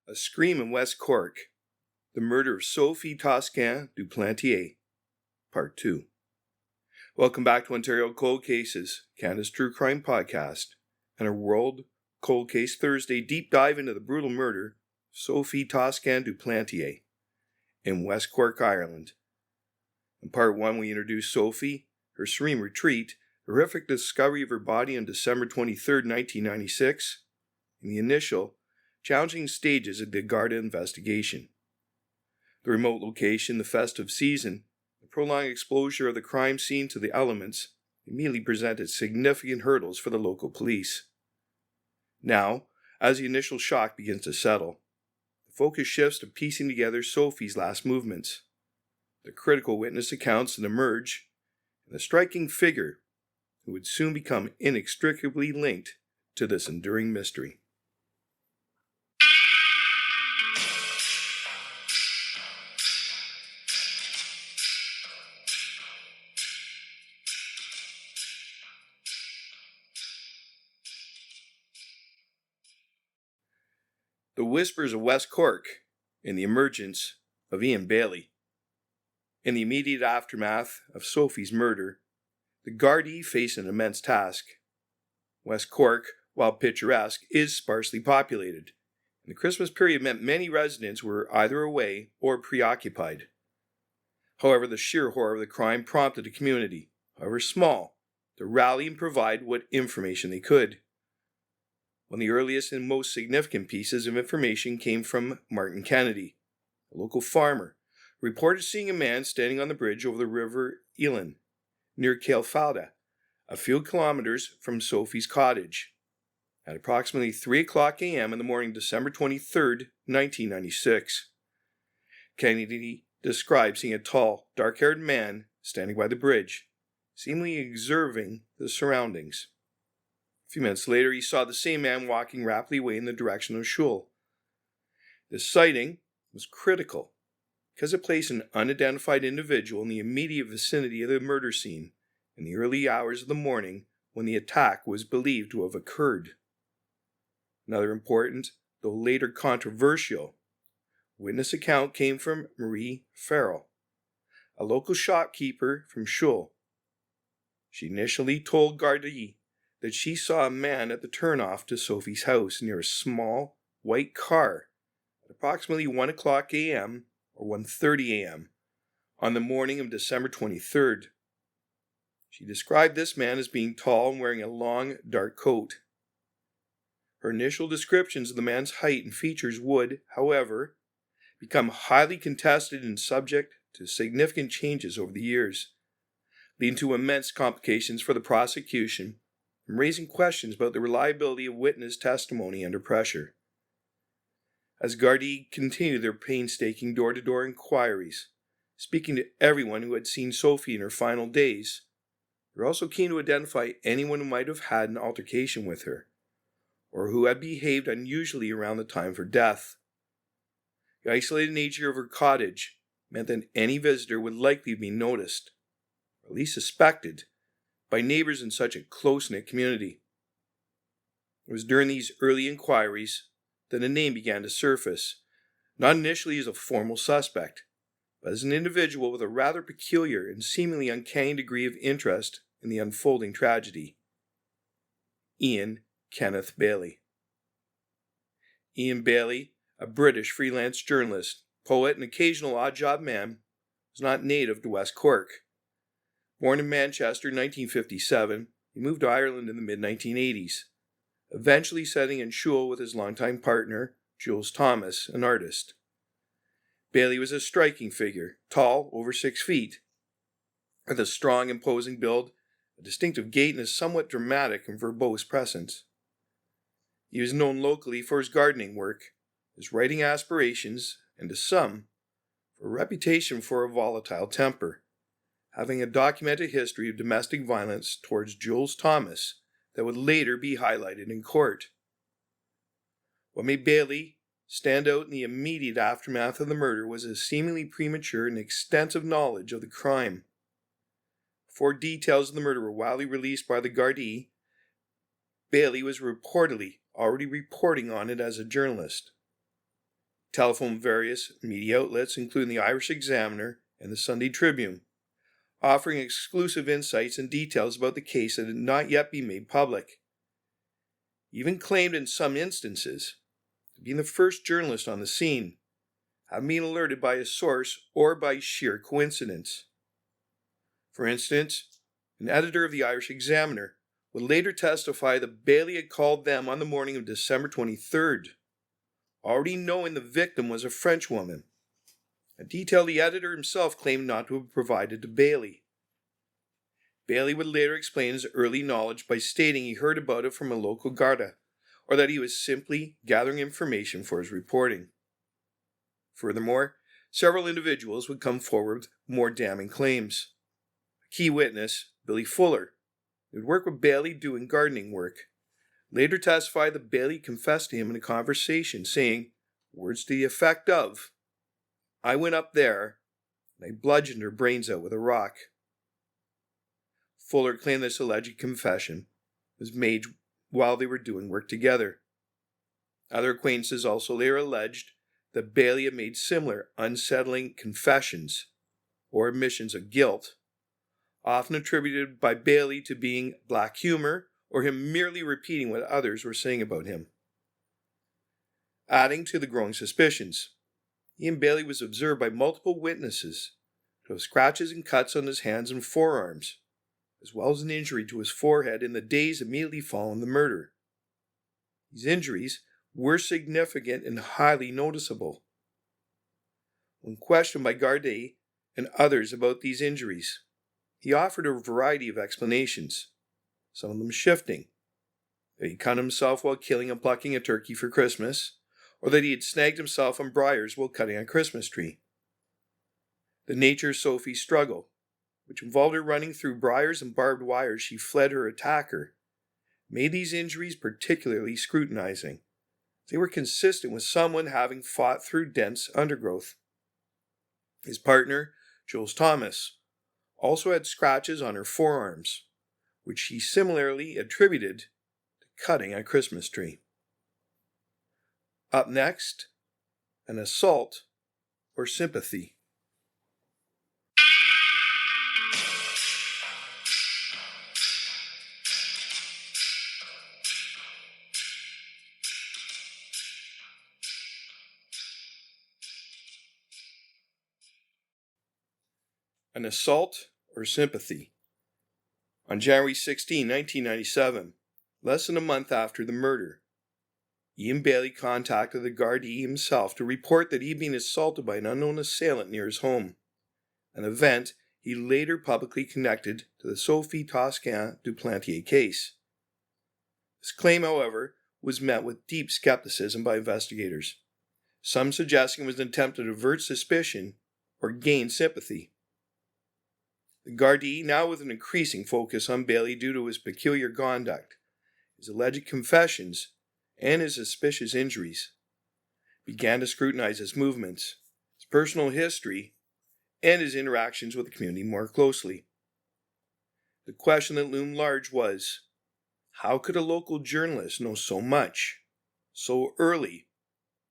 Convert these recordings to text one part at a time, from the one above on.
A Scream in West Cork, The Murder of Sophie Toscan du Plantier, Part 2. Welcome back to Ontario Cold Cases, Canada's True Crime Podcast, and our World Cold Case Thursday deep dive into the brutal murder of Sophie Toscan du Plantier in West Cork, Ireland. In Part 1, we introduce Sophie, her serene retreat, the horrific discovery of her body on December 23, 1996, and the initial, challenging stages of the Gardaí investigation. The remote location, the festive season, the prolonged exposure of the crime scene to the elements immediately presented significant hurdles for the local police. Now, as the initial shock begins to settle, the focus shifts to piecing together Sophie's last movements, the critical witness accounts that emerge, and the striking figure who would soon become inextricably linked to this enduring mystery. The whispers of West Cork and the emergence of Ian Bailey. In the immediate aftermath of Sophie's murder, the Gardaí face an immense task. West Cork, while picturesque, is sparsely populated, and the Christmas period meant many residents were either away or preoccupied. However, the sheer horror of the crime prompted the community, however small, to rally and provide what information they could. One of the earliest and most significant pieces of information came from Martin Kennedy, a local farmer, who reported seeing a man standing on the bridge over the river Elan, near Cailfalda, a few kilometers from Sophie's cottage, at approximately 3 o'clock a.m. in the morning December 23, 1996. Kennedy described seeing a tall, dark-haired man standing by the bridge, seemingly observing the surroundings. A few minutes later, he saw the same man walking rapidly away in the direction of Shul. This sighting was critical because it placed an unidentified individual in the immediate vicinity of the murder scene in the early hours of the morning when the attack was believed to have occurred. Another important, though later controversial, witness account came from Marie Farrell, a local shopkeeper from Shul. She initially told Gardaí that she saw a man at the turnoff to Sophie's house near a small, white car at approximately 1 o'clock a.m. or 1:30 a.m. on the morning of December 23rd. She described this man as being tall and wearing a long, dark coat. Her initial descriptions of the man's height and features would, however, become highly contested and subject to significant changes over the years, leading to immense complications for the prosecution and raising questions about the reliability of witness testimony under pressure. As Gardaí continued their painstaking door-to-door inquiries, speaking to everyone who had seen Sophie in her final days, they were also keen to identify anyone who might have had an altercation with her, or who had behaved unusually around the time of her death. The isolated nature of her cottage meant that any visitor would likely be noticed, or at least suspected, by neighbors in such a close-knit community. It was during these early inquiries that a name began to surface, not initially as a formal suspect, but as an individual with a rather peculiar and seemingly uncanny degree of interest in the unfolding tragedy. Ian Kenneth Bailey. Ian Bailey, a British freelance journalist, poet, and occasional odd-job man, was not native to West Cork. Born in Manchester in 1957, he moved to Ireland in the mid-1980s, eventually settling in Shul with his longtime partner, Jules Thomas, an artist. Bailey was a striking figure, tall, over 6 feet, with a strong, imposing build, a distinctive gait, and a somewhat dramatic and verbose presence. He was known locally for his gardening work, his writing aspirations, and to some, for a reputation for a volatile temper, having a documented history of domestic violence towards Jules Thomas that would later be highlighted in court. What made Bailey stand out in the immediate aftermath of the murder was his seemingly premature and extensive knowledge of the crime. Before details of the murder were widely released by the Gardaí, Bailey was reportedly already reporting on it as a journalist. telephoned various media outlets, including the Irish Examiner and the Sunday Tribune, offering exclusive insights and details about the case that had not yet been made public. He even claimed in some instances to be the first journalist on the scene, having been alerted by a source or by sheer coincidence. For instance, an editor of the Irish Examiner would later testify that Bailey had called them on the morning of December 23rd, already knowing the victim was a French woman, a detail the editor himself claimed not to have provided to Bailey. Bailey would later explain his early knowledge by stating he heard about it from a local Garda, or that he was simply gathering information for his reporting. Furthermore, several individuals would come forward with more damning claims. A key witness, Billy Fuller, who had worked with Bailey doing gardening work, later testified that Bailey confessed to him in a conversation, saying words to the effect of, "I went up there and I bludgeoned her brains out with a rock." Fuller claimed this alleged confession was made while they were doing work together. Other acquaintances also later alleged that Bailey had made similar unsettling confessions or admissions of guilt, often attributed by Bailey to being black humor or him merely repeating what others were saying about him. Adding to the growing suspicions, Ian Bailey was observed by multiple witnesses to have scratches and cuts on his hands and forearms, as well as an injury to his forehead in the days immediately following the murder. These injuries were significant and highly noticeable. When questioned by Gardaí and others about these injuries, he offered a variety of explanations, some of them shifting: that he cut himself while killing and plucking a turkey for Christmas, or that he had snagged himself on briars while cutting a Christmas tree. The nature of Sophie's struggle, which involved her running through briars and barbed wire as she fled her attacker, made these injuries particularly scrutinizing. They were consistent with someone having fought through dense undergrowth. His partner, Jules Thomas, also had scratches on her forearms, which she similarly attributed to cutting a Christmas tree. Up next, an assault or sympathy. An assault or sympathy. On January 16, 1997, less than a month after the murder, Ian Bailey contacted the Gardaí himself to report that he had been assaulted by an unknown assailant near his home, an event he later publicly connected to the Sophie Toscan du Plantier case. This claim, however, was met with deep skepticism by investigators, some suggesting it was an attempt to divert suspicion or gain sympathy. The Gardaí, now with an increasing focus on Bailey due to his peculiar conduct, his alleged confessions, and his suspicious injuries, began to scrutinize his movements, his personal history, and his interactions with the community more closely. The question that loomed large was, how could a local journalist know so much, so early,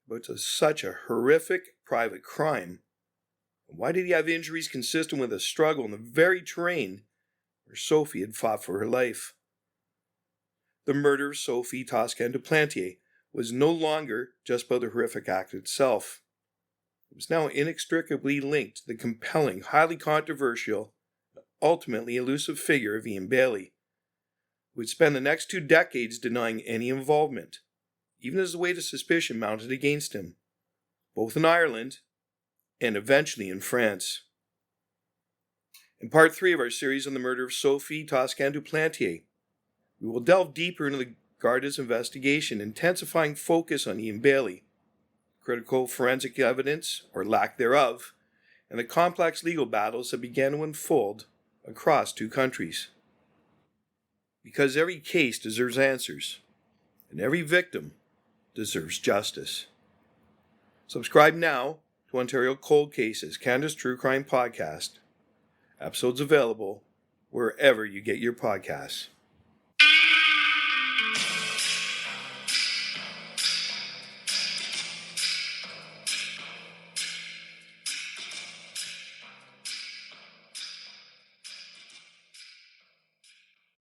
about such a horrific private crime? Why did he have injuries consistent with a struggle in the very terrain where Sophie had fought for her life? The murder of Sophie Toscan du Plantier was no longer just about the horrific act itself. It was now inextricably linked to the compelling, highly controversial, and ultimately elusive figure of Ian Bailey, who would spend the next 2 decades denying any involvement, even as the weight of suspicion mounted against him, both in Ireland and eventually in France. In part 3 of our series on the murder of Sophie Toscan du Plantier, we will delve deeper into the Garda's investigation, intensifying focus on Ian Bailey, critical forensic evidence, or lack thereof, and the complex legal battles that began to unfold across 2 countries. Because every case deserves answers, and every victim deserves justice. Subscribe now to Ontario Cold Cases, Canada's True Crime Podcast. Episodes available wherever you get your podcasts.